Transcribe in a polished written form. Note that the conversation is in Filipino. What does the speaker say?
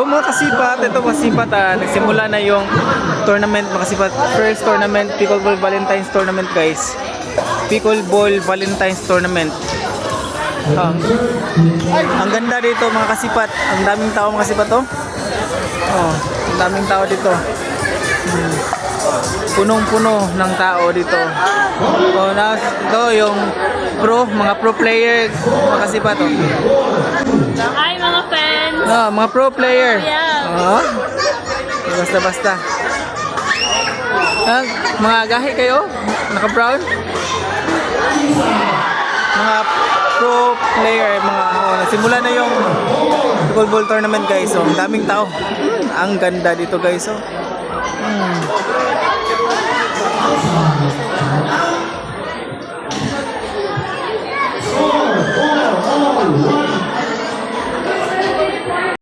Yo mga kasipat, ito kasipat nagsimula na yung tournament mga kasipat. First tournament, Pickleball Valentine's Tournament guys. Pickleball Valentine's Tournament. Ang ganda dito mga kasipat. Ang daming tao mga kasipat oh. Oh, ang daming tao dito. Punong-puno ng tao dito. Oh, ito yung mga pro player mga kasipat oh. Hi mga fans! Mga pro player. Yeah. Basta-basta. Mga gahi kayo? Naka-brown? Mga pro player, nagsimula na yung pickleball tournament guys. So, ang daming tao. Ang ganda dito guys. Oh.